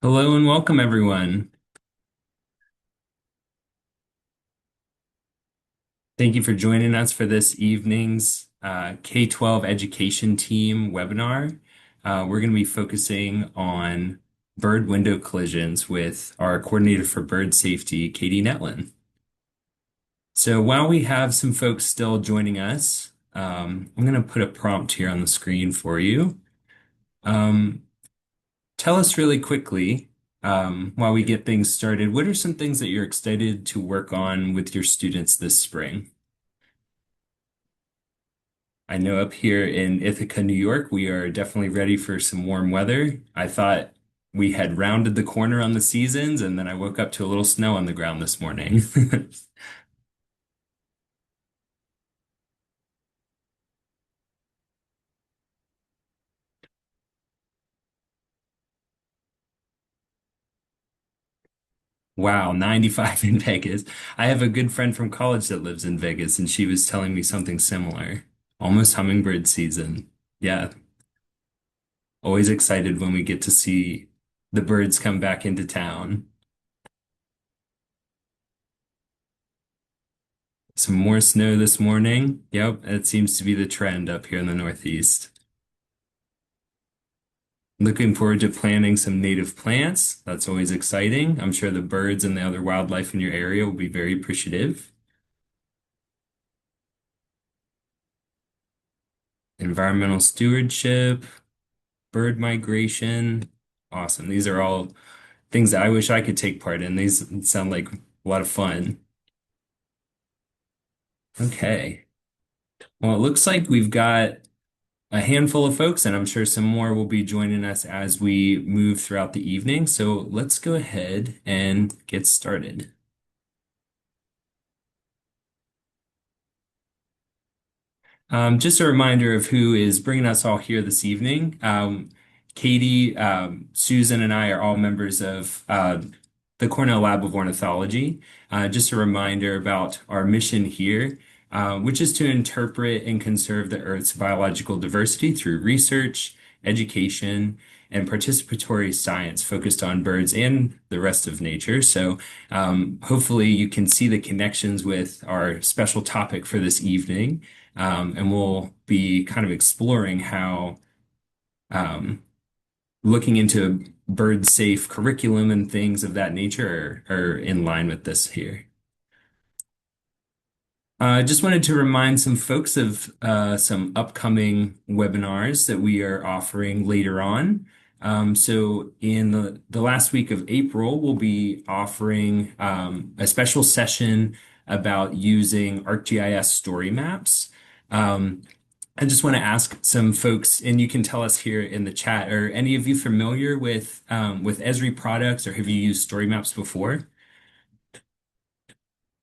Hello and welcome, everyone. Thank you for joining us for this evening's K-12 education team webinar. We're going to be focusing on bird window collisions with our coordinator for bird safety, Cady Netland. So while we have some folks still joining us, I'm going to put a prompt here on the screen for you. Um, Tell us really quickly, while we get things started, what are some things that you're excited to work on with your students this spring? I know up here in Ithaca, New York, we are definitely ready for some warm weather. I thought we had rounded the corner on the seasons, and then I woke up to a little snow on the ground this morning. Wow, 95 in Vegas. I have a good friend from college that lives in Vegas, and she was telling me something similar. Almost hummingbird season. Yeah, always excited when we get to see the birds come back into town. Some more snow this morning. Yep, it seems to be the trend up here in the Northeast. Looking forward to planting some native plants. That's always exciting. I'm sure the birds and the other wildlife in your area will be very appreciative. Environmental stewardship, bird migration. Awesome. These are all things that I wish I could take part in. These sound like a lot of fun. Okay. Well, it looks like we've got a handful of folks, and I'm sure some more will be joining us as we move throughout the evening. So let's go ahead and get started. Just a reminder of who is bringing us all here this evening. Katie, Susan, and I are all members of the Cornell Lab of Ornithology. Just a reminder about our mission here, which is to interpret and conserve the Earth's biological diversity through research, education, and participatory science focused on birds and the rest of nature. So, hopefully, you can see the connections with our special topic for this evening. And we'll be kind of exploring how um, looking into bird safe curriculum and things of that nature are in line with this here. I just wanted to remind some folks of some upcoming webinars that we are offering later on. So in the last week of April, we'll be offering a special session about using ArcGIS story maps. Um, I just want to ask some folks, and you can tell us here in the chat, are any of you familiar with Esri products, or have you used story maps before?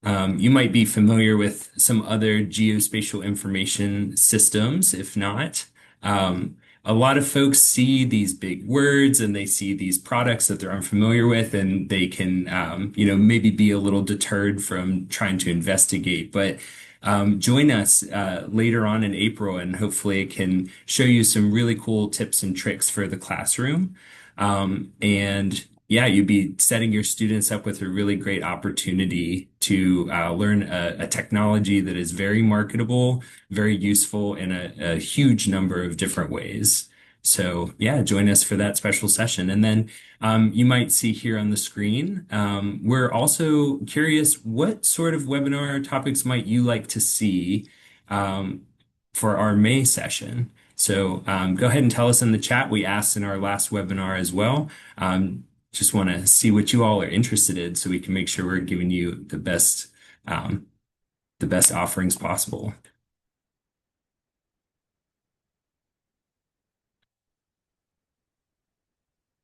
You might be familiar with some other geospatial information systems. If not, a lot of folks see these big words and they see these products that they're unfamiliar with, and they can, maybe be a little deterred from trying to investigate. But join us later on in April, and hopefully it can show you some really cool tips and tricks for the classroom. And yeah, you'd be setting your students up with a really great opportunity to learn a technology that is very marketable, very useful in a huge number of different ways. So yeah, join us for that special session. And then you might see here on the screen, we're also curious what sort of webinar topics might you like to see um, for our May session. So go ahead and tell us in the chat. We asked in our last webinar as well. Just want to see what you all are interested in so we can make sure we're giving you um, the best offerings possible.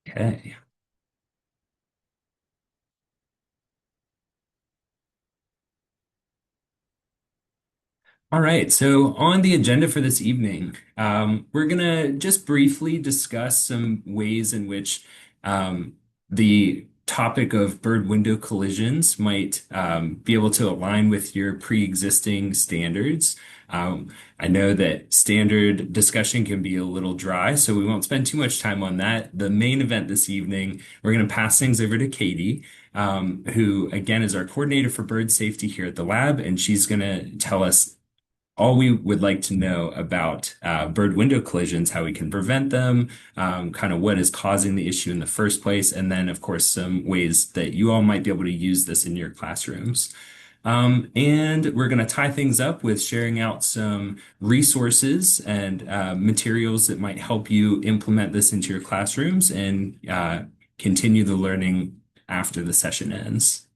Okay. All right. So on the agenda for this evening, we're gonna just briefly discuss some ways in which um, the topic of bird window collisions might be able to align with your pre-existing standards. Um, I know that standard discussion can be a little dry, so we won't spend too much time on that. The main event this evening, we're going to pass things over to Cady, who again is our coordinator for bird safety here at the lab, and she's going to tell us all we would like to know about bird window collisions, how we can prevent them, kind of what is causing the issue in the first place, and then, of course, some ways that you all might be able to use this in your classrooms. And we're going to tie things up with sharing out some resources and materials that might help you implement this into your classrooms and continue the learning after the session ends.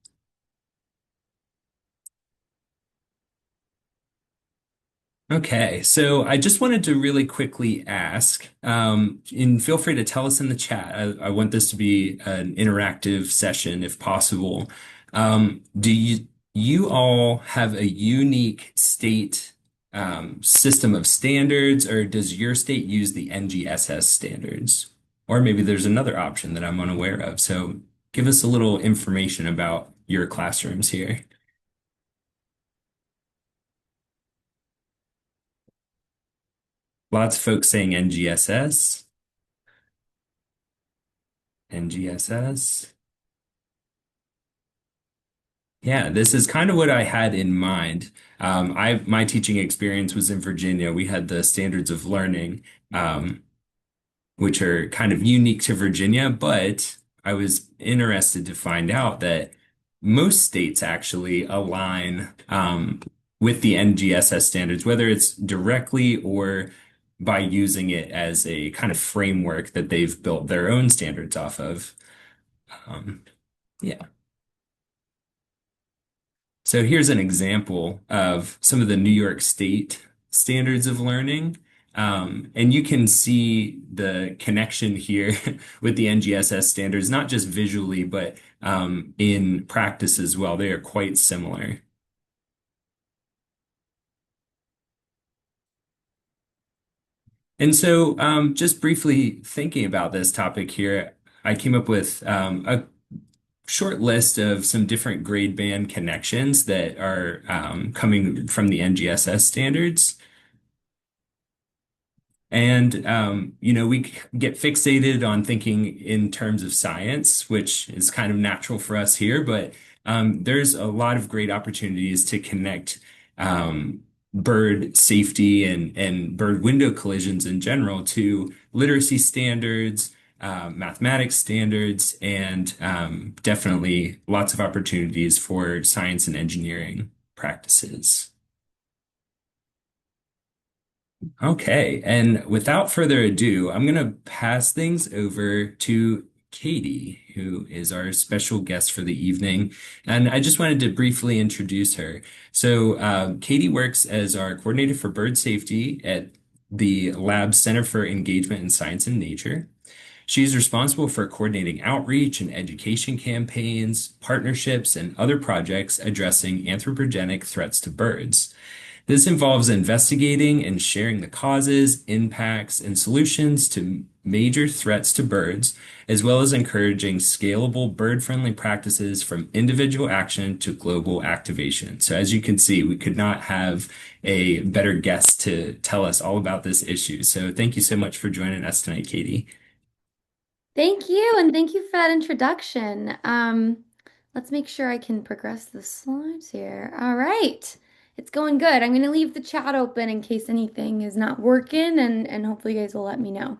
Okay, so I just wanted to really quickly ask, and feel free to tell us in the chat. I want this to be an interactive session if possible. Do you all have a unique state system of standards, or does your state use the NGSS standards? Or maybe there's another option that I'm unaware of. So give us a little information about your classrooms here. Lots of folks saying NGSS. NGSS. Yeah, this is kind of what I had in mind. My teaching experience was in Virginia. We had the standards of learning, um, which are kind of unique to Virginia, but I was interested to find out that most states actually align with the NGSS standards, whether it's directly or by using it as a kind of framework that they've built their own standards off of. Um, yeah. So here's an example of some of the New York State standards of learning. And you can see the connection here with the NGSS standards, not just visually, but in practice as well. They are quite similar. And so, just briefly thinking about this topic here, I came up with a short list of some different grade band connections that are coming from the NGSS standards. And, we get fixated on thinking in terms of science, which is kind of natural for us here, but there's a lot of great opportunities to connect bird safety and bird window collisions in general to literacy standards, mathematics standards, and definitely lots of opportunities for science and engineering practices. Okay, and without further ado, I'm going to pass things over to Cady, who is our special guest for the evening. And I just wanted to briefly introduce her. So, Cady works as our coordinator for bird safety at the Lab Center for Engagement in Science and Nature. She's responsible for coordinating outreach and education campaigns, partnerships, and other projects addressing anthropogenic threats to birds. This involves investigating and sharing the causes, impacts, and solutions to major threats to birds, as well as encouraging scalable bird-friendly practices from individual action to global activation. So as you can see, we could not have a better guest to tell us all about this issue. So thank you so much for joining us tonight, Cady. Thank you, and thank you for that introduction. Let's make sure I can progress the slides here. All right, it's going good. I'm going to leave the chat open in case anything is not working, and hopefully you guys will let me know.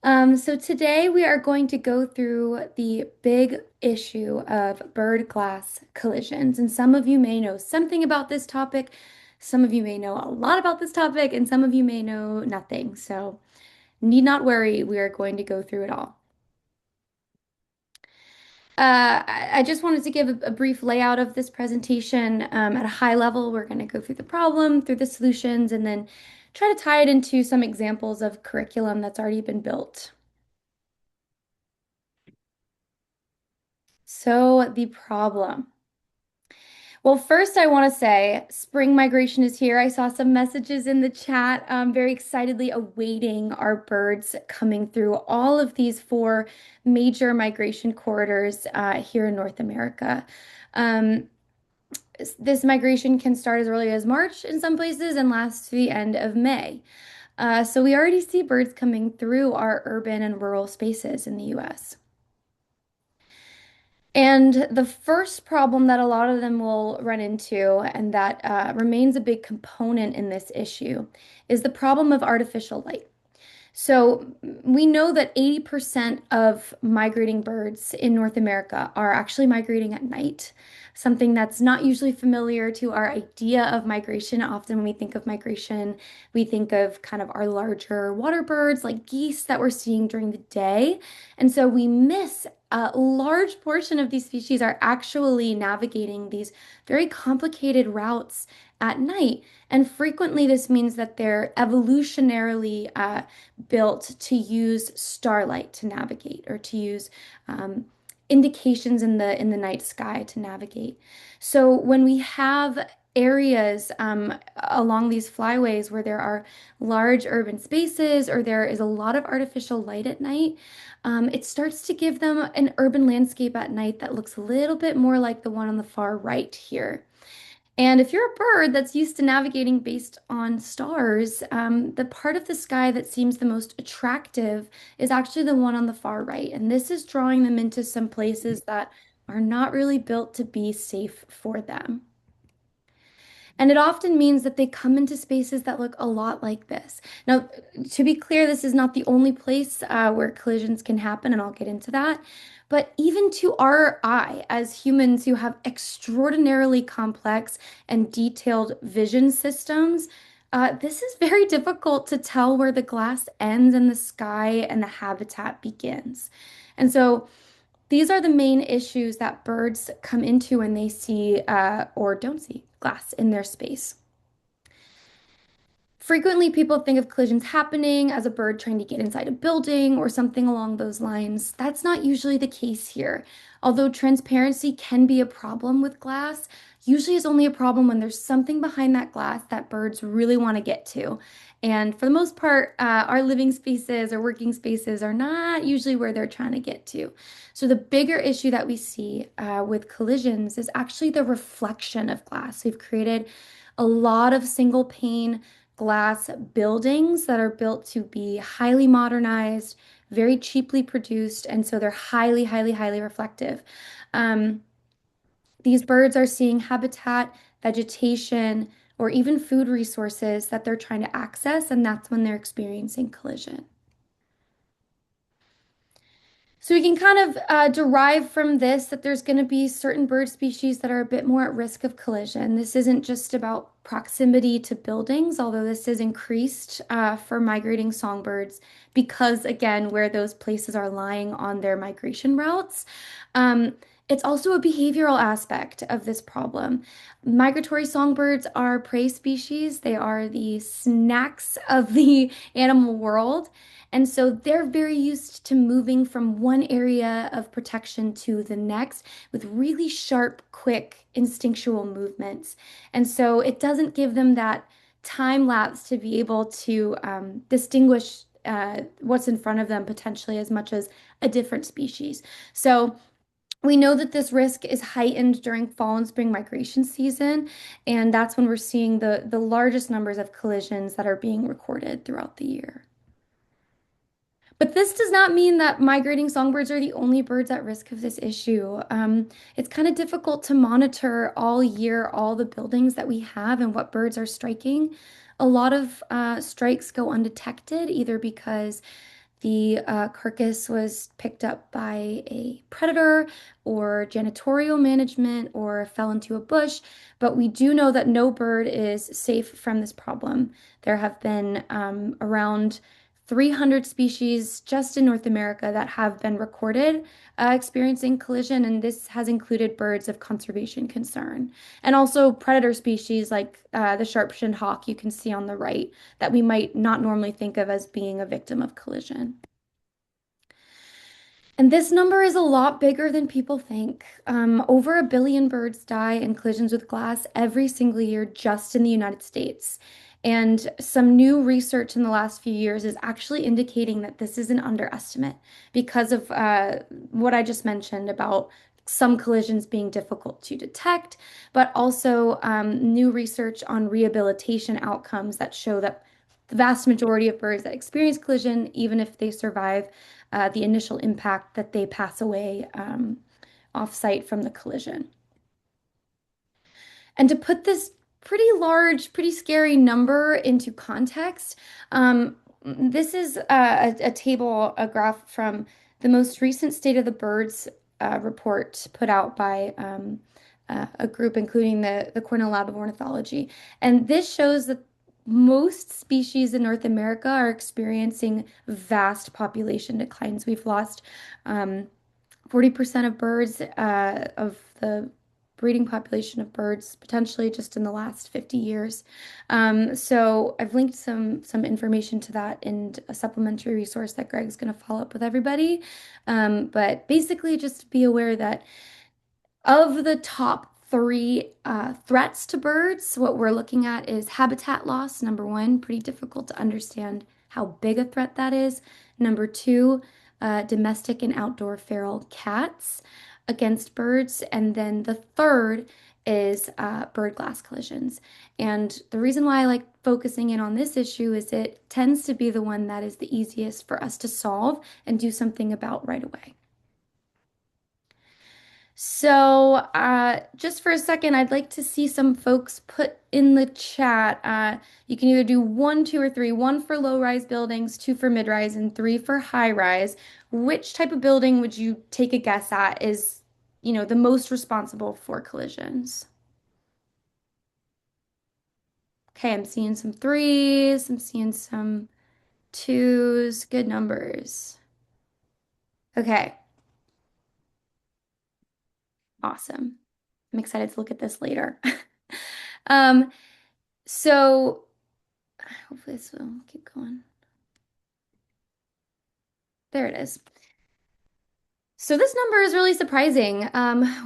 So today we are going to go through the big issue of bird glass collisions, and some of you may know something about this topic, some of you may know a lot about this topic, and some of you may know nothing. So need not worry, we are going to go through it all. I just wanted to give a brief layout of this presentation. At a high level, we're going to go through the problem, through the solutions, and then try to tie it into some examples of curriculum that's already been built. So the problem. Well, first, I want to say spring migration is here. I saw some messages in the chat, very excitedly awaiting our birds coming through all of these four major migration corridors here in North America. Um, this migration can start as early as March in some places and last to the end of May. So we already see birds coming through our urban and rural spaces in the US. And the first problem that a lot of them will run into, and that remains a big component in this issue, is the problem of artificial light. So we know that 80% of migrating birds in North America are actually migrating at night, something that's not usually familiar to our idea of migration. Often when we think of migration, we think of kind of our larger water birds like geese that we're seeing during the day. And so we miss a large portion of these species are actually navigating these very complicated routes at night. And frequently, this means that they're evolutionarily built to use starlight to navigate or to use um, indications in the night sky to navigate. So when we have areas along these flyways where there are large urban spaces or there is a lot of artificial light at night, it starts to give them an urban landscape at night that looks a little bit more like the one on the far right here. And if you're a bird that's used to navigating based on stars, the part of the sky that seems the most attractive is actually the one on the far right. And this is drawing them into some places that are not really built to be safe for them. And it often means that they come into spaces that look a lot like this. Now, to be clear, this is not the only place where collisions can happen, and I'll get into that. But even to our eye, as humans who have extraordinarily complex and detailed vision systems, this is very difficult to tell where the glass ends and the sky and the habitat begins. And so, these are the main issues that birds come into when they see or don't see glass in their space. Frequently, people think of collisions happening as a bird trying to get inside a building or something along those lines. That's not usually the case here. Although transparency can be a problem with glass, usually it's only a problem when there's something behind that glass that birds really want to get to. And for the most part, our living spaces or working spaces are not usually where they're trying to get to. So the bigger issue that we see with collisions is actually the reflection of glass. We've created a lot of single pane glass buildings that are built to be highly modernized, very cheaply produced, and so they're highly, highly, highly reflective. Um, these birds are seeing habitat, vegetation, or even food resources that they're trying to access, and that's when they're experiencing collision. So we can kind of derive from this that there's going to be certain bird species that are a bit more at risk of collision. This isn't just about proximity to buildings, although this is increased for migrating songbirds because, again, where those places are lying on their migration routes. Um, it's also a behavioral aspect of this problem. Migratory songbirds are prey species. They are the snacks of the animal world. And so they're very used to moving from one area of protection to the next with really sharp, quick, instinctual movements. And so it doesn't give them that time lapse to be able to distinguish what's in front of them potentially as much as a different species. So we know that this risk is heightened during fall and spring migration season, and that's when we're seeing the largest numbers of collisions that are being recorded throughout the year. But this does not mean that migrating songbirds are the only birds at risk of this issue. It's kind of difficult to monitor all year all the buildings that we have and what birds are striking. A lot of strikes go undetected, either because the carcass was picked up by a predator or janitorial management or fell into a bush, but we do know that no bird is safe from this problem. There have been around 300 species just in North America that have been recorded experiencing collision, and this has included birds of conservation concern. And also predator species like the sharp-shinned hawk you can see on the right that we might not normally think of as being a victim of collision. And this number is a lot bigger than people think. Over 1 billion birds die in collisions with glass every single year just in the United States. And some new research in the last few years is actually indicating that this is an underestimate because of what I just mentioned about some collisions being difficult to detect, but also new research on rehabilitation outcomes that show that the vast majority of birds that experience collision, even if they survive, the initial impact that they pass away off-site from the collision. And to put this pretty large, pretty scary number into context, this is a table, a graph from the most recent State of the Birds report put out by a group, including the Cornell Lab of Ornithology. And this shows that most species in North America are experiencing vast population declines. We've lost 40% of birds, of the breeding population of birds, potentially just in the last 50 years. So I've linked some information to that in a supplementary resource that Greg's going to follow up with everybody. But basically, just be aware that of the top three threats to birds, what we're looking at is habitat loss, number one, pretty difficult to understand how big a threat that is. Number two, domestic and outdoor feral cats against birds. And then the third is bird glass collisions. And the reason why I like focusing in on this issue is it tends to be the one that is the easiest for us to solve and do something about right away. So, just for a second, I'd like to see some folks put in the chat. You can either do one, two, or three. One for low-rise buildings, two for mid-rise, and three for high-rise. Which type of building would you take a guess at is, the most responsible for collisions? Okay, I'm seeing some threes. I'm seeing some twos. Good numbers. Okay, awesome. I'm excited to look at this later. Um, so hopefully this will keep going. There it is. So this number is really surprising.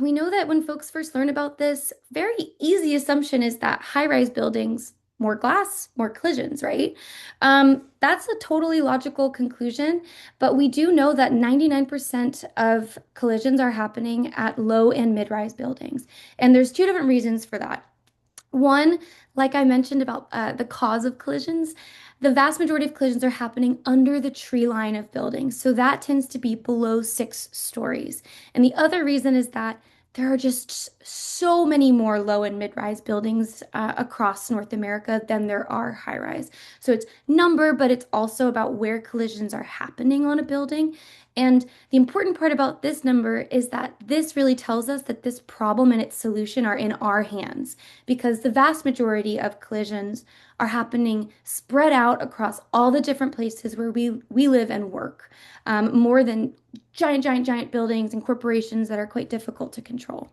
We know that when folks first learn about this, very easy assumption is that high-rise buildings, more glass, more collisions, right? That's a totally logical conclusion, but we do know that 99% of collisions are happening at low and mid-rise buildings. And there's two different reasons for that. One, like I mentioned about the cause of collisions, the vast majority of collisions are happening under the tree line of buildings. So that tends to be below 6 stories. And the other reason is that there are just so many more low and mid-rise buildings across North America than there are high-rise. So it's number, but it's also about where collisions are happening on a building. And the important part about this number is that this really tells us that this problem and its solution are in our hands because the vast majority of collisions are happening spread out across all the different places where we live and work, more than giant, giant, giant buildings and corporations that are quite difficult to control.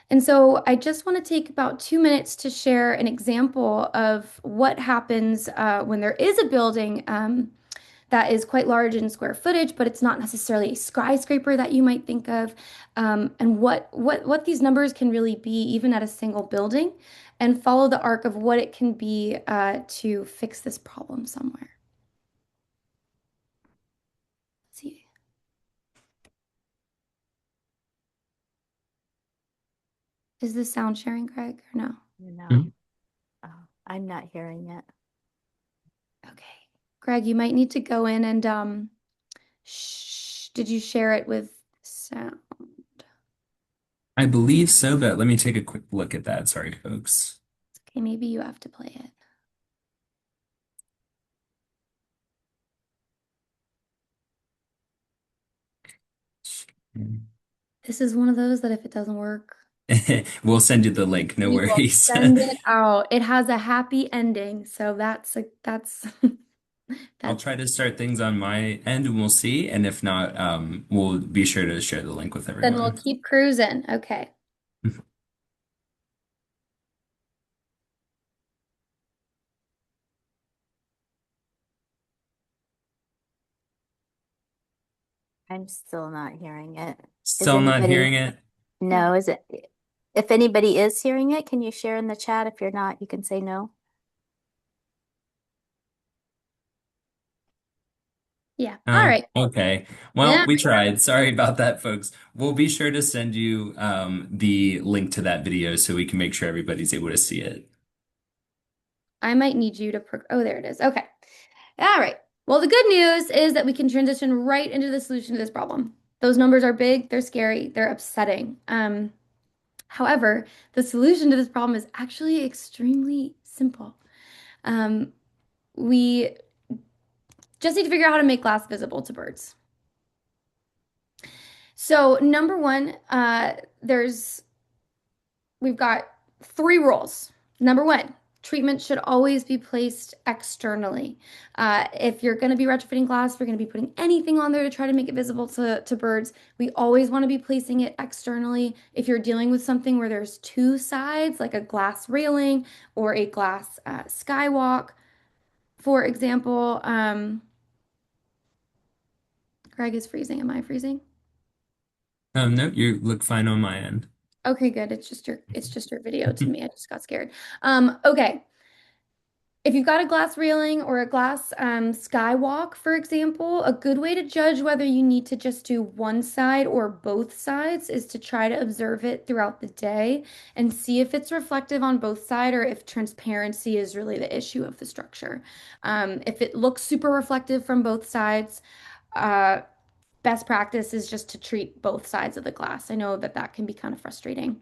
And so I just want to take about 2 minutes to share an example of what happens when there is a building that is quite large in square footage, but it's not necessarily a skyscraper that you might think of, and what these numbers can really be, even at a single building, and follow the arc of what it can be to fix this problem somewhere. Let's see. Is this sound sharing, Greg, or no? No, oh, I'm not hearing it. Okay. Greg, you might need to go in and did you share it with sound? I believe so, but let me take a quick look at that. Sorry, folks. Okay, maybe you have to play it. This is one of those that if it doesn't work, We'll send you the link, no we will worries. send it out. It has a happy ending, so that's I'll that's try to start things on my end and we'll see. And if not, we'll be sure to share the link with then we'll everyone. keep cruising. Okay. I'm still not hearing it. Is Still not anybody? hearing it? Yeah. No, is it? If anybody is hearing it, can you share in the chat? If you're not, you can say no. Yeah. All Oh, right. okay. Well, Yeah. we tried. Sorry about that, folks. We'll be sure to send you the link to that video so we can make sure everybody's able to see it. I might need you to oh, there it is. Okay. All right. Well, the good news is that we can transition right into the solution to this problem. Those numbers are big, they're scary, they're upsetting. However, the solution to this problem is actually extremely simple. Um, we just need to figure out how to make glass visible to birds. So, number one, there's we've got three rules. Number one, treatment should always be placed externally. If you're going to be retrofitting glass, if you're going to be putting anything on there to try to make it visible to birds, we always want to be placing it externally. If you're dealing with something where there's two sides, like a glass railing or a glass skywalk, for example, Greg is freezing. Am I freezing? No, you look fine on my end. Okay, good. It's just your video to me. I just got scared. Okay. If you've got a glass railing or a glass skywalk, for example, a good way to judge whether you need to just do one side or both sides is to try to observe it throughout the day and see if it's reflective on both sides or if transparency is really the issue of the structure. If it looks super reflective from both sides, uh, best practice is just to treat both sides of the glass. I know that that can be kind of frustrating.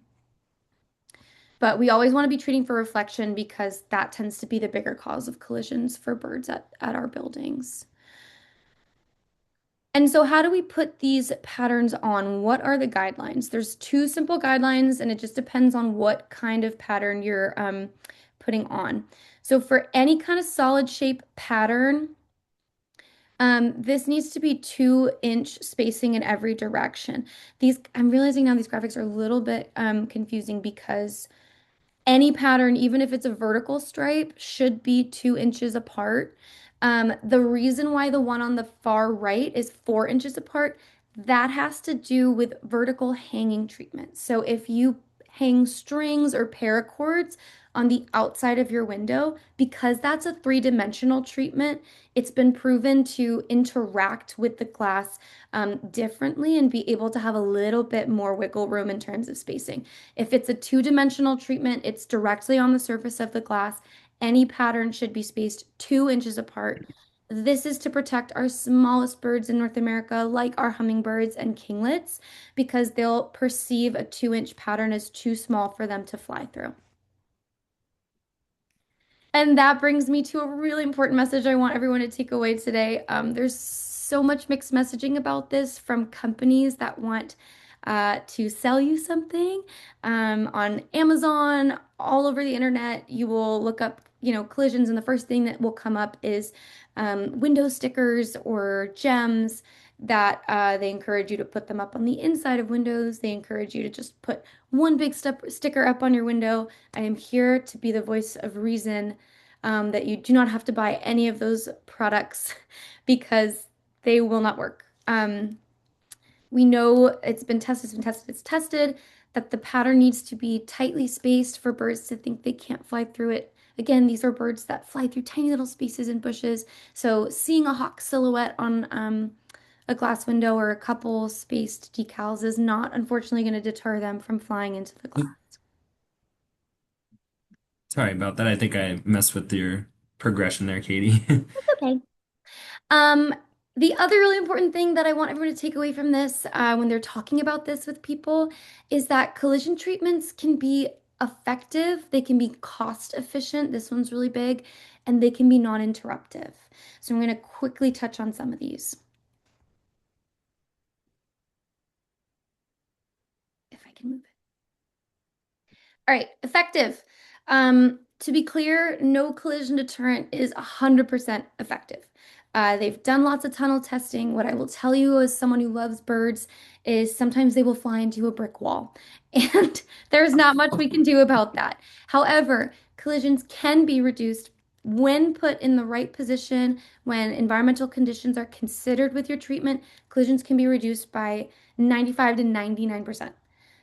But we always want to be treating for reflection because that tends to be the bigger cause of collisions for birds at our buildings. And so, how do we put these patterns on? What are the guidelines? There's two simple guidelines, and it just depends on what kind of pattern you're putting on. So, for any kind of solid shape pattern, this needs to be 2-inch spacing in every direction. I'm realizing now these graphics are a little bit confusing because any pattern, even if it's a vertical stripe, should be 2 inches apart. The reason why the one on the far right is 4 inches apart, that has to do with vertical hanging treatment. So if you hang strings or paracords on the outside of your window, because that's a three-dimensional treatment, it's been proven to interact with the glass differently and be able to have a little bit more wiggle room in terms of spacing. If it's a two-dimensional treatment, it's directly on the surface of the glass. Any pattern should be spaced 2 inches apart. This is to protect our smallest birds in North America, like our hummingbirds and kinglets, because they'll perceive a 2-inch pattern as too small for them to fly through. And that brings me to a really important message I want everyone to take away today. There's so much mixed messaging about this from companies that want to sell you something on Amazon, all over the internet. You will look up, collisions, and the first thing that will come up is window stickers or gems that they encourage you to put them up on the inside of windows. They encourage you to just put one big sticker up on your window. I am here to be the voice of reason, that you do not have to buy any of those products because they will not work. We know it's tested that the pattern needs to be tightly spaced for birds to think they can't fly through it. Again, these are birds that fly through tiny little spaces and bushes. So seeing a hawk silhouette on a glass window or a couple spaced decals is not, unfortunately, going to deter them from flying into the glass. Sorry about that. I think I messed with your progression there, Katie. Okay. Um, the other really important thing that I want everyone to take away from this, when they're talking about this with people, is that collision treatments can be effective, they can be cost efficient. This one's really big, and they can be non-interruptive. So I'm going to quickly touch on some of these. If I can move it. All right, effective. To be clear, no collision deterrent is 100% effective. They've done lots of tunnel testing. What I will tell you as someone who loves birds is sometimes they will fly into a brick wall, and there's not much we can do about that. However, collisions can be reduced When put in the right position, when environmental conditions are considered with your treatment, collisions can be reduced by 95 to 99%.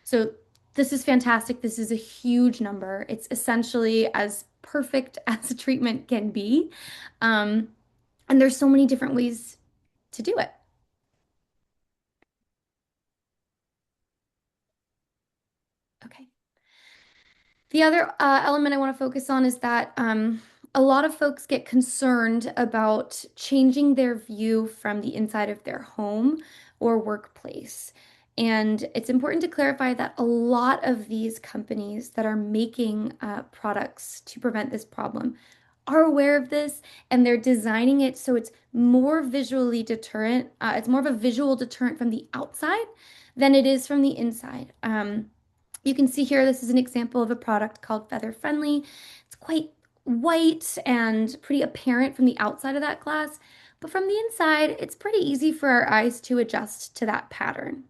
So this is fantastic. This is a huge number. It's essentially as perfect as a treatment can be. Um, and there's so many different ways to do it. Okay. The other element I want to focus on is that a lot of folks get concerned about changing their view from the inside of their home or workplace. And it's important to clarify that a lot of these companies that are making products to prevent this problem are aware of this and they're designing it so it's more visually deterrent. It's more of a visual deterrent from the outside than it is from the inside. You can see here, this is an example of a product called Feather Friendly. It's quite white and pretty apparent from the outside of that glass, but from the inside, it's pretty easy for our eyes to adjust to that pattern.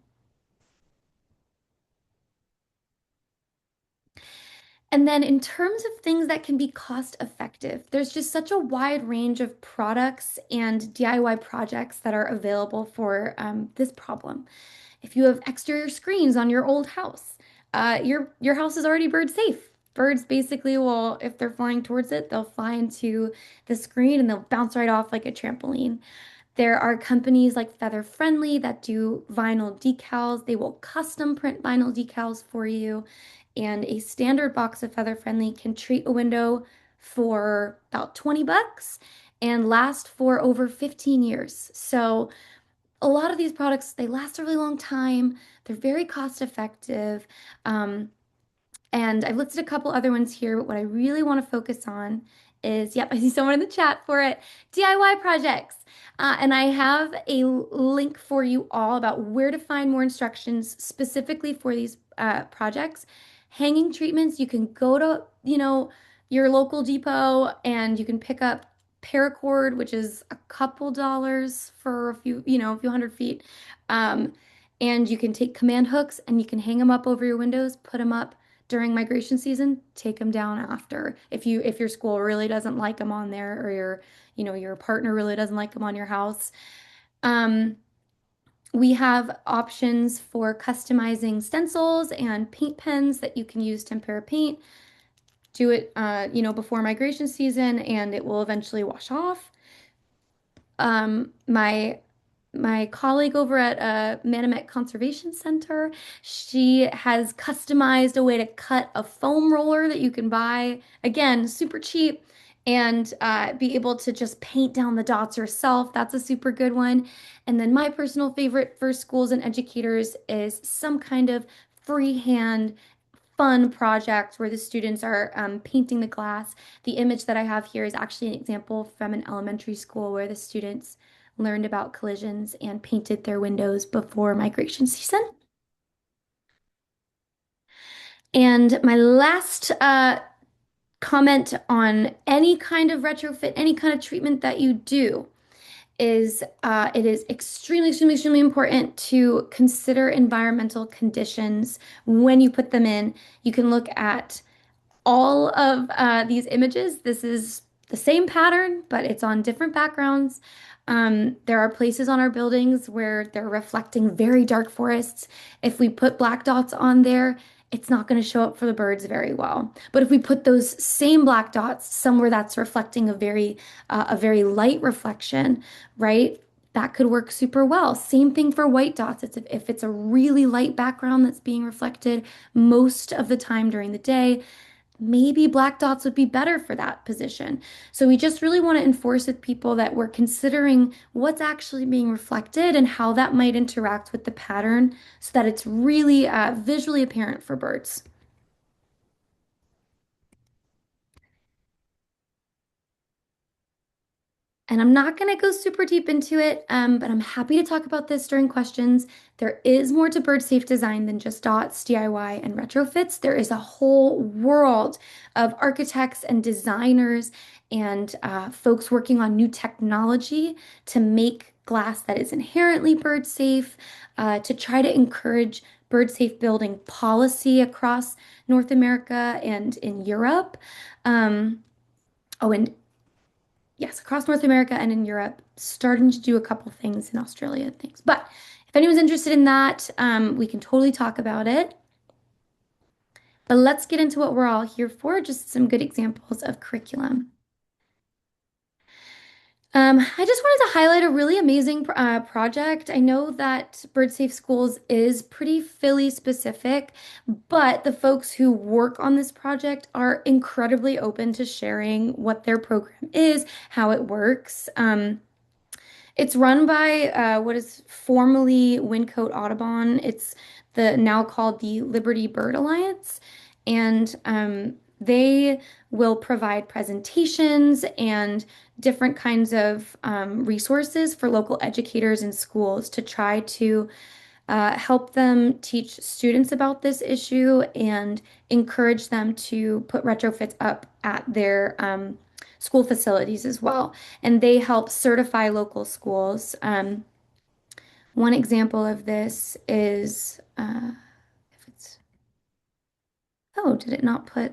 And then in terms of things that can be cost effective, there's just such a wide range of products and DIY projects that are available for this problem. If you have exterior screens on your old house, your house is already bird safe. Birds basically will, if they're flying towards it, they'll fly into the screen and they'll bounce right off like a trampoline. There are companies like Feather Friendly that do vinyl decals. They will custom print vinyl decals for you. And a standard box of Feather Friendly can treat a window for about 20 bucks and last for over 15 years. So a lot of these products, they last a really long time. They're very cost effective. Um, and I've listed a couple other ones here, but what I really want to focus on is, yep, I see someone in the chat for it, DIY projects. And I have a link for you all about where to find more instructions specifically for these projects. Hanging treatments, you can go to, your local depot and you can pick up paracord, which is a couple dollars for a few hundred feet. Um, and you can take command hooks and you can hang them up over your windows, put them up during migration season, take them down after. If your school really doesn't like them on there or your partner really doesn't like them on your house. Um, we have options for customizing stencils and paint pens that you can use tempera paint. Do it, before migration season, and it will eventually wash off. My colleague over at Manomet Conservation Center, she has customized a way to cut a foam roller that you can buy, again, super cheap, and be able to just paint down the dots yourself. That's a super good one. And then my personal favorite for schools and educators is some kind of freehand fun project where the students are painting the glass. The image that I have here is actually an example from an elementary school where the students learned about collisions and painted their windows before migration season. And my last comment on any kind of retrofit, any kind of treatment that you do is it is extremely, extremely, extremely important to consider environmental conditions when you put them in. You can look at all of these images. This is the same pattern, but it's on different backgrounds. There are places on our buildings where they're reflecting very dark forests. If we put black dots on there, it's not going to show up for the birds very well. But if we put those same black dots somewhere that's reflecting a very light reflection, right? That could work super well. Same thing for white dots. If it's a really light background that's being reflected most of the time during the day, maybe black dots would be better for that position. So we just really want to enforce with people that we're considering what's actually being reflected and how that might interact with the pattern so that it's really visually apparent for birds. And I'm not going to go super deep into it, but I'm happy to talk about this during questions. There is more to bird safe design than just dots, DIY, and retrofits. There is a whole world of architects and designers and folks working on new technology to make glass that is inherently bird safe, to try to encourage bird safe building policy across North America and in Europe. Um, oh, and yes, across North America and in Europe, starting to do a couple things in Australia and things. But if anyone's interested in that, we can totally talk about it. But let's get into what we're all here for, just some good examples of curriculum. I just wanted to highlight a really amazing project. I know that Bird Safe Schools is pretty Philly specific, but the folks who work on this project are incredibly open to sharing what their program is, how it works. It's run by what is formerly Wyncote Audubon. It's the now called the Liberty Bird Alliance, and they will provide presentations and different kinds of resources for local educators and schools to try to help them teach students about this issue and encourage them to put retrofits up at their school facilities as well. And they help certify local schools. One example of this is if it's, oh, did it not put,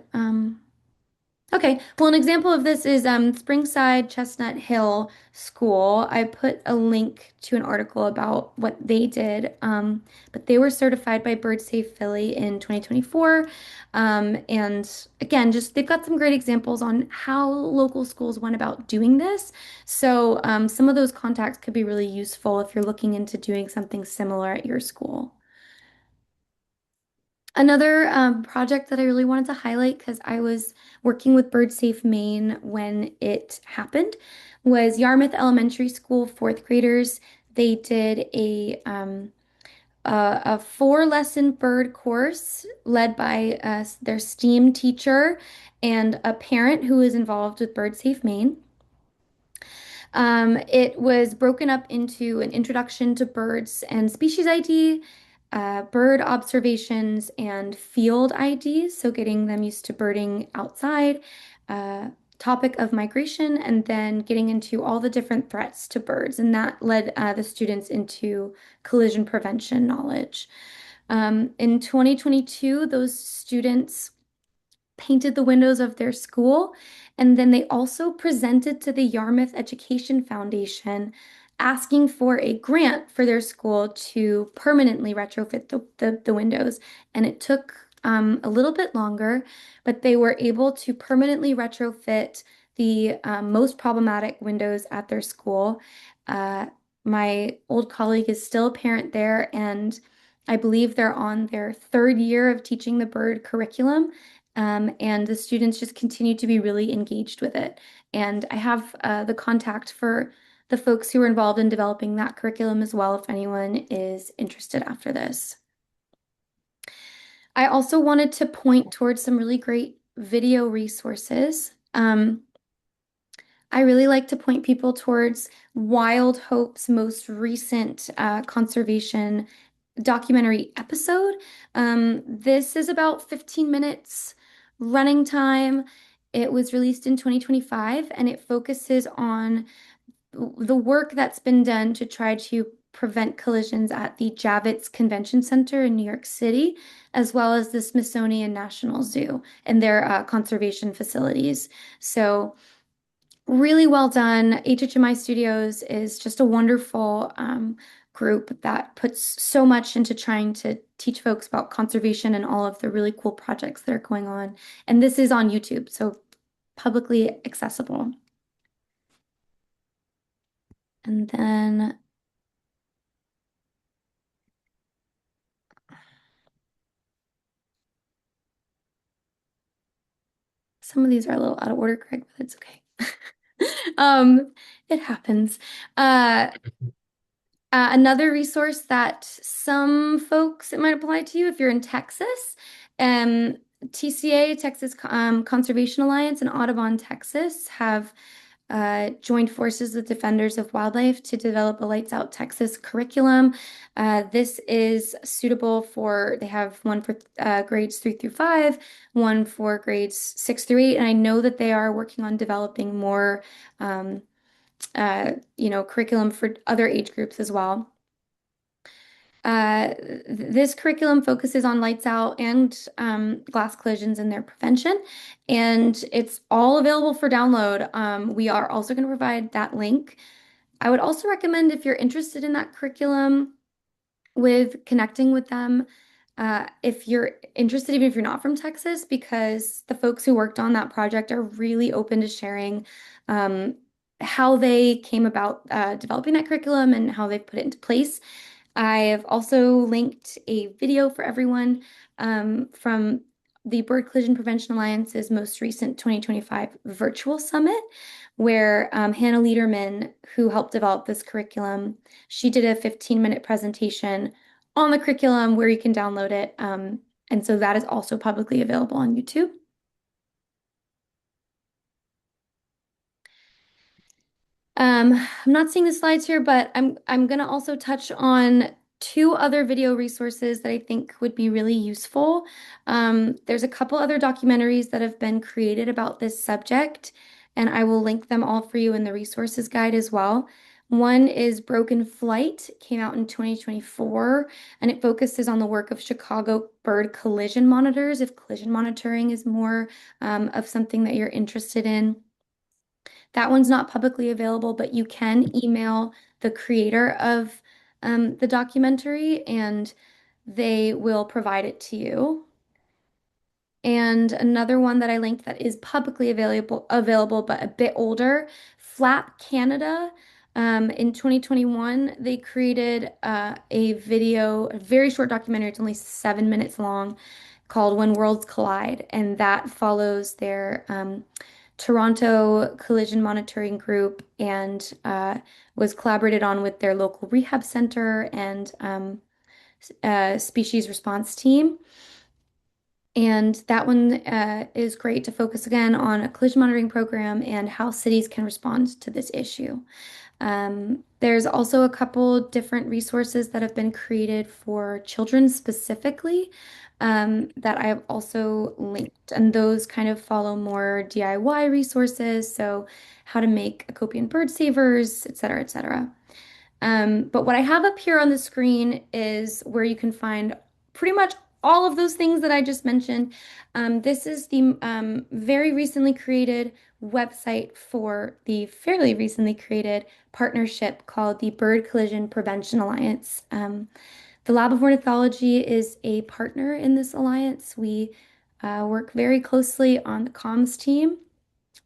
okay, well, an example of this is Springside Chestnut Hill School. I put a link to an article about what they did, but they were certified by Bird Safe Philly in 2024. And again, just they've got some great examples on how local schools went about doing this. So some of those contacts could be really useful if you're looking into doing something similar at your school. Another project that I really wanted to highlight because I was working with Bird Safe Maine when it happened was Yarmouth Elementary School fourth graders. They did a four-lesson bird course led by their STEAM teacher and a parent who is involved with Bird Safe Maine. It was broken up into an introduction to birds and species ID, bird observations, and field IDs, so getting them used to birding outside, uh, topic of migration, and then getting into all the different threats to birds. And that led the students into collision prevention knowledge. In 2022, those students painted the windows of their school. And then they also presented to the Yarmouth Education Foundation asking for a grant for their school to permanently retrofit the windows. And it took a little bit longer, but they were able to permanently retrofit the most problematic windows at their school. Uh, my old colleague is still a parent there, and I believe they're on their third year of teaching the bird curriculum. And the students just continue to be really engaged with it. And I have the contact for the folks who were involved in developing that curriculum as well, if anyone is interested after this. I also wanted to point towards some really great video resources. I really like to point people towards Wild Hope's most recent conservation documentary episode. This is about 15 minutes running time. It was released in 2025 and it focuses on the work that's been done to try to prevent collisions at the Javits Convention Center in New York City, as well as the Smithsonian National Zoo and their conservation facilities. So, really well done. HHMI Studios is just a wonderful group that puts so much into trying to teach folks about conservation and all of the really cool projects that are going on. And this is on YouTube, so publicly accessible. And then some of these are a little out of order, Craig, but it's okay. It happens. Uh, another resource that some folks it might apply to you if you're in Texas, um, TCA, Texas Conservation Alliance, and Audubon, Texas have joined forces with Defenders of Wildlife to develop a Lights Out Texas curriculum. This is suitable for, they have one for grades 3 through 5, one for grades 6 through 8, and I know that they are working on developing more, curriculum for other age groups as well. This curriculum focuses on lights out and glass collisions and their prevention, and it's all available for download. We are also going to provide that link. I would also recommend if you're interested in that curriculum with connecting with them, if you're interested, even if you're not from Texas, because the folks who worked on that project are really open to sharing um, how they came about developing that curriculum and how they've put it into place. I have also linked a video for everyone from the Bird Collision Prevention Alliance's most recent 2025 virtual summit, where Hannah Lederman, who helped develop this curriculum, she did a 15-minute presentation on the curriculum where you can download it. And so that is also publicly available on YouTube. I'm not seeing the slides here, but I'm gonna also touch on two other video resources that I think would be really useful. There's a couple other documentaries that have been created about this subject, and I will link them all for you in the resources guide as well. One is Broken Flight, came out in 2024, and it focuses on the work of Chicago bird collision monitors, if collision monitoring is more of something that you're interested in. That one's not publicly available, but you can email the creator of the documentary and they will provide it to you. And another one that I linked that is publicly available but a bit older, Flap Canada. In 2021, they created a video, a very short documentary. It's only 7 minutes long, called When Worlds Collide, and that follows their Toronto Collision Monitoring Group and was collaborated on with their local rehab center and species response team. And that one is great to focus again on a collision monitoring program and how cities can respond to this issue. There's also a couple different resources that have been created for children specifically that I have also linked, and those kind of follow more DIY resources, so how to make Acopian bird savers, et cetera, et cetera. But what I have up here on the screen is where you can find pretty much all of those things that I just mentioned. This is the very recently created website for the fairly recently created partnership called the Bird Collision Prevention Alliance. The Lab of Ornithology is a partner in this alliance. We work very closely on the comms team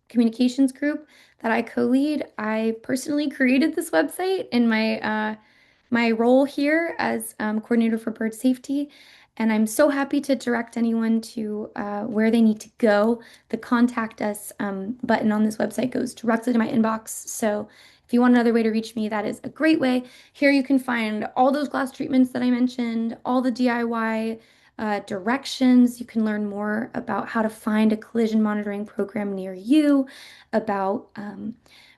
communications group that I co-lead. I personally created this website in my role here as coordinator for bird safety, and I'm so happy to direct anyone to where they need to go. The contact us button on this website goes directly to my inbox. So if you want another way to reach me, that is a great way. Here you can find all those glass treatments that I mentioned, all the DIY directions. You can learn more about how to find a collision monitoring program near you, about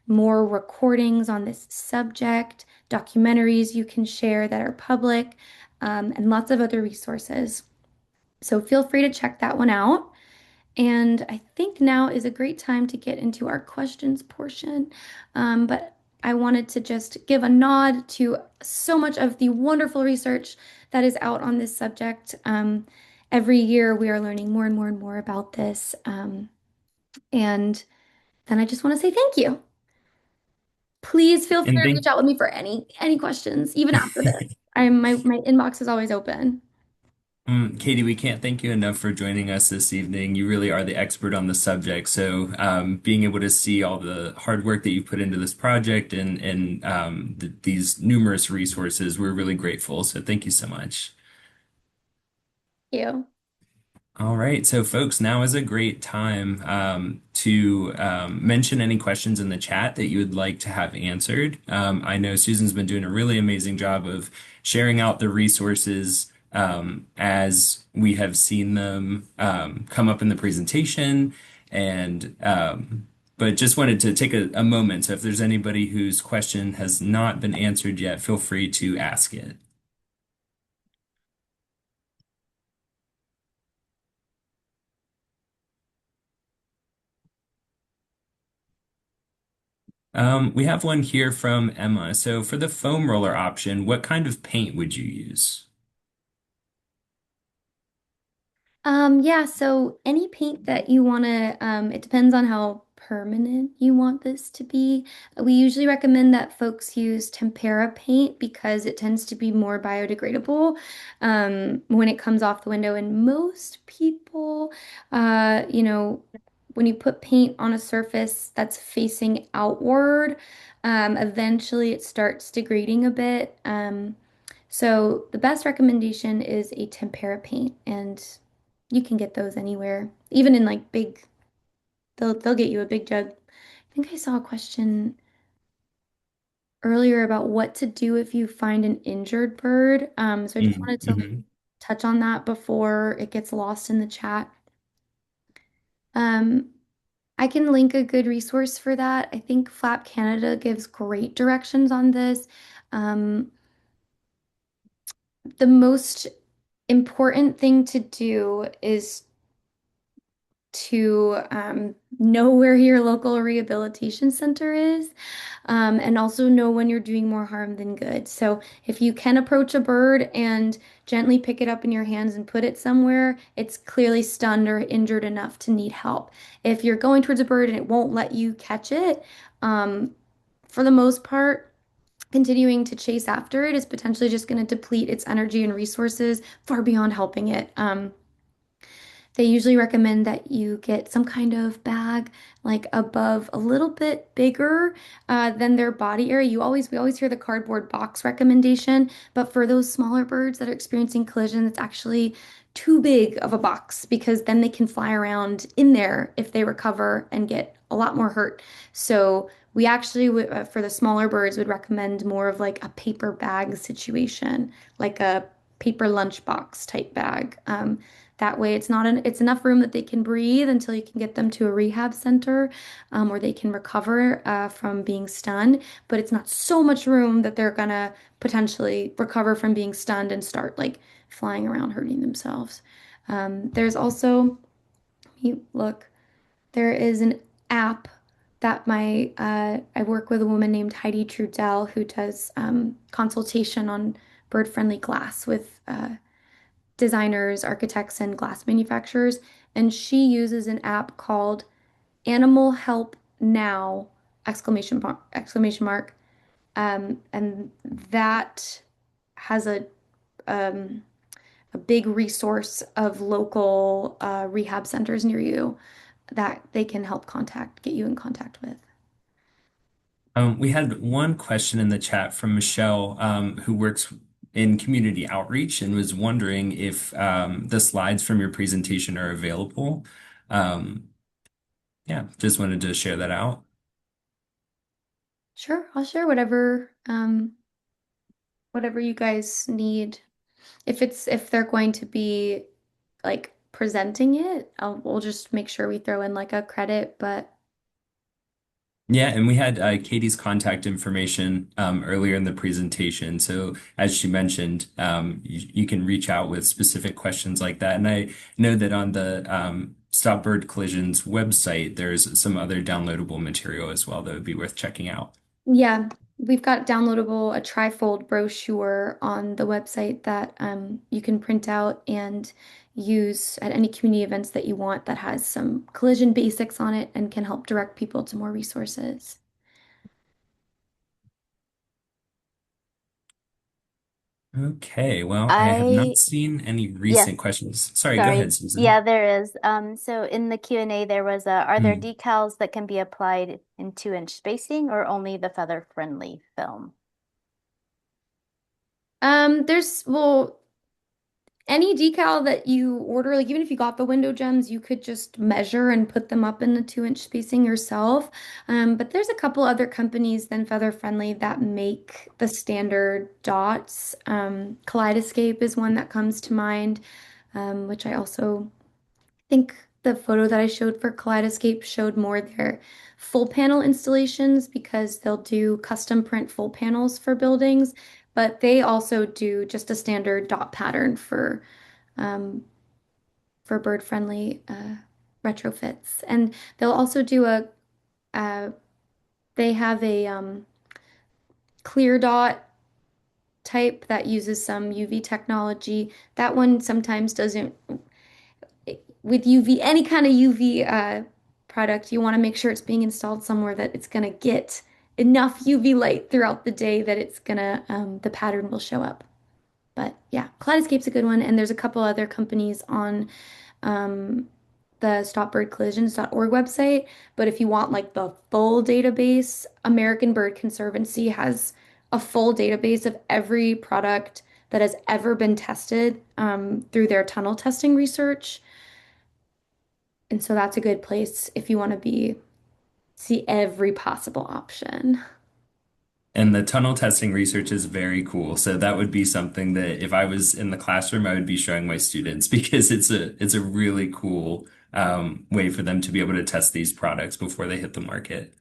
more recordings on this subject, documentaries you can share that are public, and lots of other resources. So feel free to check that one out. And I think now is a great time to get into our questions portion. But I wanted to just give a nod to so much of the wonderful research that is out on this subject. Every year we are learning more and more and more about this. And then I just want to say thank you. Please feel free And to reach thank out with me for any questions, even after this. My inbox is always open. Katie, we can't thank you enough for joining us this evening. You really are the expert on the subject. So, being able to see all the hard work that you put into this project and these numerous resources, we're really grateful. So, thank you so much. Thank you. All right, so folks, now is a great time to mention any questions in the chat that you would like to have answered. I know Susan's been doing a really amazing job of sharing out the resources as we have seen them come up in the presentation, and but just wanted to take a moment. So if there's anybody whose question has not been answered yet, feel free to ask it. We have one here from Emma. So for the foam roller option, what kind of paint would you use? Yeah, so any paint that you want to, it depends on how permanent you want this to be. We usually recommend that folks use tempera paint because it tends to be more biodegradable when it comes off the window. And most people, when you put paint on a surface that's facing outward, eventually it starts degrading a bit. So the best recommendation is a tempera paint, and you can get those anywhere, even in like big. They'll get you a big jug. I think I saw a question earlier about what to do if you find an injured bird. So I just wanted to like Mm-hmm. touch on that before it gets lost in the chat. Um, I can link a good resource for that. I think Flap Canada gives great directions on this. Um, the most important thing to do is to know where your local rehabilitation center is, and also know when you're doing more harm than good. So if you can approach a bird and gently pick it up in your hands and put it somewhere, it's clearly stunned or injured enough to need help. If you're going towards a bird and it won't let you catch it, um, for the most part, continuing to chase after it is potentially just going to deplete its energy and resources far beyond helping it. They usually recommend that you get some kind of bag like above a little bit bigger than their body area. We always hear the cardboard box recommendation, but for those smaller birds that are experiencing collision, it's actually too big of a box because then they can fly around in there if they recover and get a lot more hurt. So we actually for the smaller birds would recommend more of like a paper bag situation, like a paper lunchbox type bag. That way, it's enough room that they can breathe until you can get them to a rehab center, where they can recover from being stunned. But it's not so much room that they're gonna potentially recover from being stunned and start like flying around hurting themselves. There's also, look, there is an app that I work with a woman named Heidi Trudell who does consultation on bird-friendly glass with designers, architects, and glass manufacturers, and she uses an app called Animal Help Now! Exclamation mark. And that has um, a big resource of local rehab centers near you that they can help get you in contact with. We had one question in the chat from Michelle, who works in community outreach and was wondering if the slides from your presentation are available. Um, yeah, just wanted to share that out. Sure, I'll share whatever you guys need. If they're going to be like presenting it, we'll just make sure we throw in like a credit, but Yeah, and we had Katie's contact information earlier in the presentation. So as she mentioned, you can reach out with specific questions like that. And I know that on the Stop Bird Collisions website, there's some other downloadable material as well that would be worth checking out. yeah, we've got downloadable a trifold brochure on the website that you can print out and use at any community events that you want that has some collision basics on it and can help direct people to more resources. Okay, well, I have not I, seen any recent yes, questions. Sorry, go sorry. ahead, Susan. Yeah, there is. So in the Q&A, there was are there Hmm. decals that can be applied in 2-inch spacing or only the feather-friendly film? Well, any decal that you order, like even if you got the window gems, you could just measure and put them up in the 2-inch spacing yourself. But there's a couple other companies than Feather Friendly that make the standard dots. Kaleidoscape is one that comes to mind, which I also think the photo that I showed for Kaleidoscape showed more their full panel installations because they'll do custom print full panels for buildings, but they also do just a standard dot pattern um, for bird-friendly retrofits. And they'll also do a They have a clear dot type that uses some UV technology. That one sometimes doesn't, with UV, any kind of UV product, you want to make sure it's being installed somewhere that it's going to get enough UV light throughout the day that it's gonna, the pattern will show up. But yeah, Kaleidoscape's a good one. And there's a couple other companies on um, the stopbirdcollisions.org website. But if you want like the full database, American Bird Conservancy has a full database of every product that has ever been tested through their tunnel testing research. And so that's a good place if you want to be see every possible option. And the tunnel testing research is very cool. So that would be something that if I was in the classroom, I would be showing my students because it's a really cool way for them to be able to test these products before they hit the market.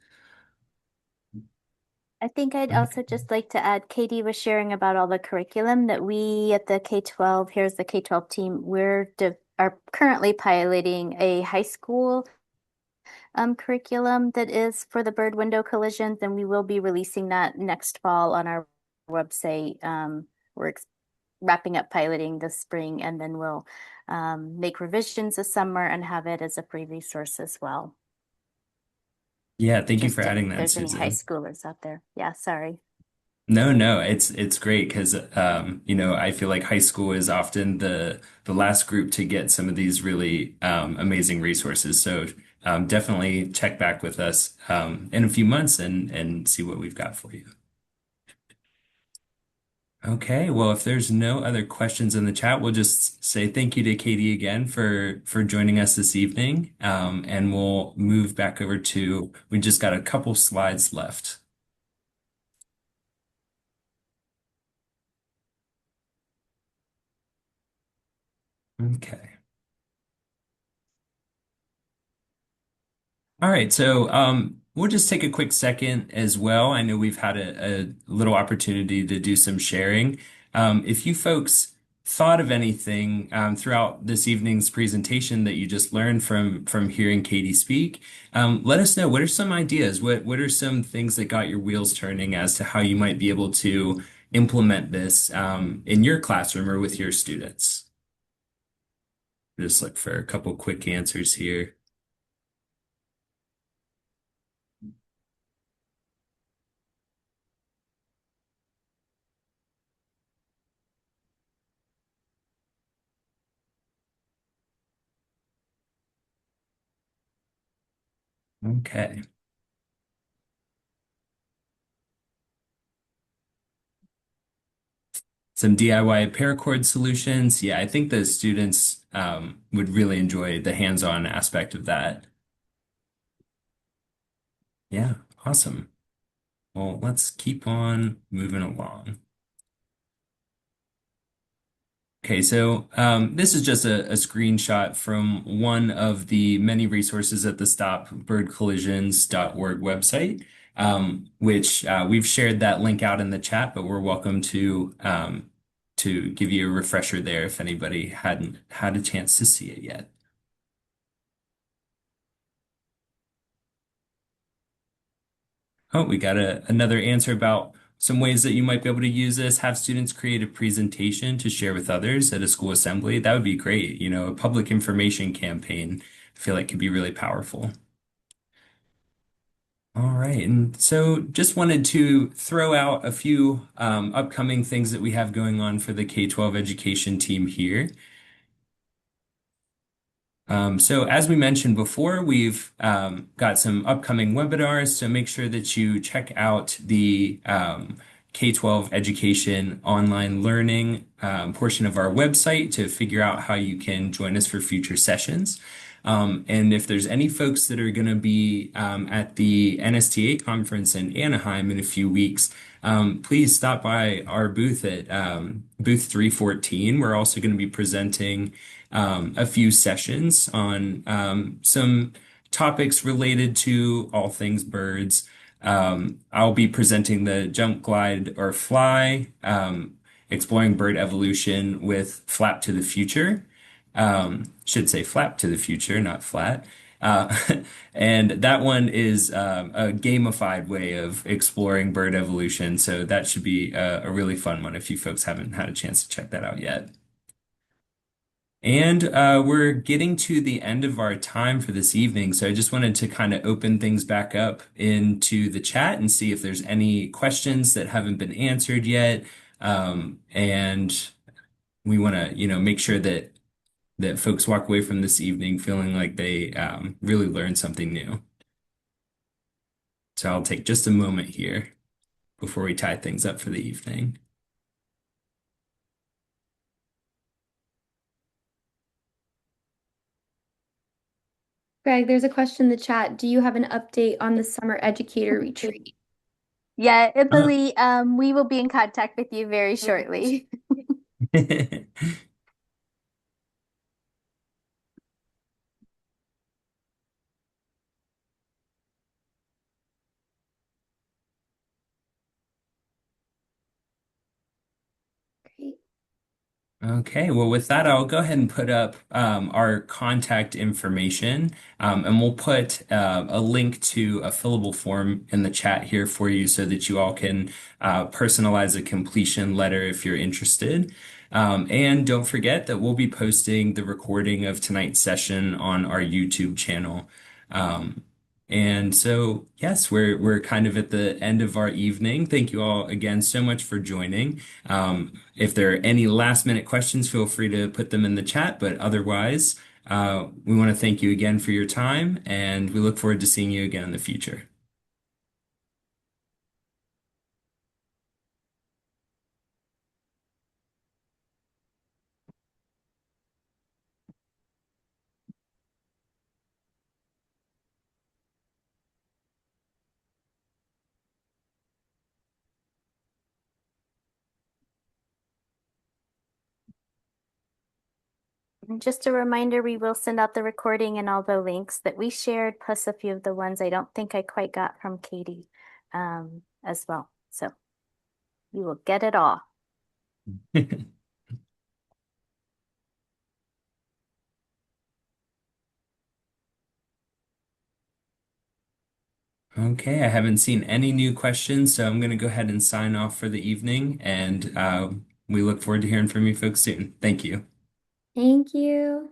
I think I'd also just like to add, Katie was sharing about all the curriculum that we at the K-12, here's the K-12 team, are currently piloting a high school curriculum that is for the bird window collisions, and we will be releasing that next fall on our website. We're wrapping up piloting this spring, and then we'll make revisions this summer and have it as a free resource as well. Yeah, thank you for Just if adding that, there's any high Susan. schoolers out there. Yeah, sorry. No, no, it's great because I feel like high school is often the last group to get some of these really amazing resources. So definitely check back with us in a few months and see what we've got for you. Okay, well, if there's no other questions in the chat, we'll just say thank you to Katie again for joining us this evening, and we'll move back over to we just got a couple slides left. Okay. All right, so we'll just take a quick second as well. I know we've had a little opportunity to do some sharing. If you folks thought of anything throughout this evening's presentation that you just learned from hearing Katie speak, let us know. What are some ideas? What are some things that got your wheels turning as to how you might be able to implement this in your classroom or with your students? Just look for a couple quick answers here. Okay. Some DIY paracord solutions. Yeah, I think the students would really enjoy the hands-on aspect of that. Yeah, awesome. Well, let's keep on moving along. Okay, so this is just a screenshot from one of the many resources at the stopbirdcollisions.org website, which we've shared that link out in the chat, but we're welcome to give you a refresher there if anybody hadn't had a chance to see it yet. Oh, we got another answer about some ways that you might be able to use this. Have students create a presentation to share with others at a school assembly. That would be great. You know, a public information campaign, I feel like could be really powerful. All right. And so just wanted to throw out a few upcoming things that we have going on for the K-12 education team here. So as we mentioned before, we've got some upcoming webinars, so make sure that you check out the K-12 education online learning portion of our website to figure out how you can join us for future sessions. And if there's any folks that are going to be at the NSTA conference in Anaheim in a few weeks, please stop by our booth at booth 314. We're also going to be presenting a few sessions on some topics related to all things birds. I'll be presenting the jump, glide, or fly, exploring bird evolution with Flap to the Future. Should say flap to the future, not flat. Uh, and that one is a gamified way of exploring bird evolution. So that should be a really fun one if you folks haven't had a chance to check that out yet. And we're getting to the end of our time for this evening. So I just wanted to kind of open things back up into the chat and see if there's any questions that haven't been answered yet. And we want to, make sure that folks walk away from this evening feeling like they really learned something new. So I'll take just a moment here before we tie things up for the evening. Greg, there's a question in the chat. Do you have an update on the summer educator retreat? Yeah, Uh, Italy, we will be in contact with you very shortly. Great. Okay, well, with that, I'll go ahead and put up our contact information, and we'll put a link to a fillable form in the chat here for you so that you all can personalize a completion letter if you're interested. And don't forget that we'll be posting the recording of tonight's session on our YouTube channel. Um, and so, yes, we're kind of at the end of our evening. Thank you all again so much for joining. If there are any last minute questions, feel free to put them in the chat. But otherwise, we want to thank you again for your time, and we look forward to seeing you again in the future. And just a reminder, we will send out the recording and all the links that we shared, plus a few of the ones I don't think I quite got from Cady as well. So you will get it all. Okay, I haven't seen any new questions, so I'm going to go ahead and sign off for the evening, and we look forward to hearing from you folks soon. Thank you. Thank you.